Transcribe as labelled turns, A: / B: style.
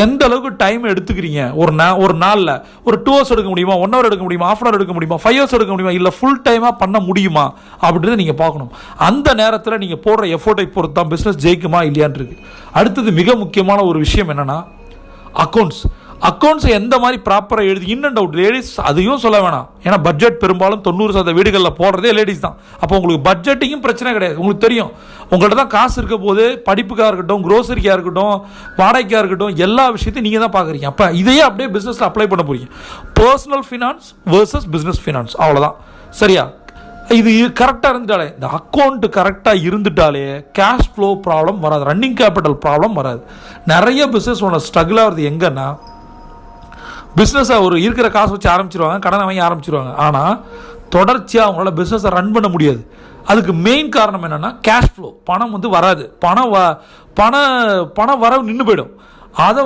A: எந்த அளவுக்கு டைம் எடுத்துக்கிறீங்க ஒரு நாளில் ஒரு 2 hours எடுக்க முடியுமா, 1 hour எடுக்க முடியுமா, ½ hour எடுக்க முடியுமா, 5 hours எடுக்க முடியுமா, இல்லை ஃபுல் டைமாக பண்ண முடியுமா அப்படின்றத நீங்கள் பார்க்கணும். அந்த நேரத்தில் நீங்கள் போடுற எஃபோர்ட்டை பொறுத்து தான் பிஸ்னஸ் ஜெயிக்குமா இல்லையான்னு இருக்கு. அடுத்தது மிக முக்கியமான ஒரு விஷயம் என்னென்னா அக்கௌண்ட்ஸை எந்த மாதிரி ப்ராப்பராக எழுதி இன் அண்ட் அவுட். லேடிஸ் அதையும் சொல்ல வேணாம், ஏன்னா பட்ஜெட் பெரும்பாலும் 90% வீடுகளில் போடுறதே லேடிஸ் தான். அப்போ உங்களுக்கு பட்ஜெட்டிங்கும் பிரச்சனை கிடையாது. உங்களுக்கு தெரியும் உங்கள்கிட்ட தான் காசு இருக்க போது, படிப்புக்காக இருக்கட்டும், க்ரோசரிக்காக இருக்கட்டும், வாடகைக்காக இருக்கட்டும், எல்லா விஷயத்தையும் நீங்கள் தான் பார்க்குறீங்க. அப்போ இதையே அப்படியே பிஸ்னஸில் அப்ளை பண்ண போறீங்க. Personal finance versus business finance, அவ்வளோதான். சரியா? இது கரெக்டாக இருந்துட்டாலே, இந்த அக்கௌண்ட் கரெக்டாக இருந்துட்டாலே கேஷ் ஃப்ளோ ப்ராப்ளம் வராது, ரன்னிங் கேபிட்டல் ப்ராப்ளம் வராது. நிறைய பிஸ்னஸ் ஒன்று ஸ்ட்ரகிள் ஆகுறது எங்கன்னா, பிஸ்னஸை ஒரு இருக்கிற காசு வச்சு ஆரம்பிச்சிருவாங்க, கடனை வாங்கி ஆரம்பிச்சிருவாங்க. ஆனால் தொடர்ச்சியாக அவங்களால பிஸ்னஸை ரன் பண்ண முடியாது. அதுக்கு மெயின் காரணம் என்னென்னா கேஷ் ஃப்ளோ, பணம் வராது, பண வரவு நின்று போயிடும். அதை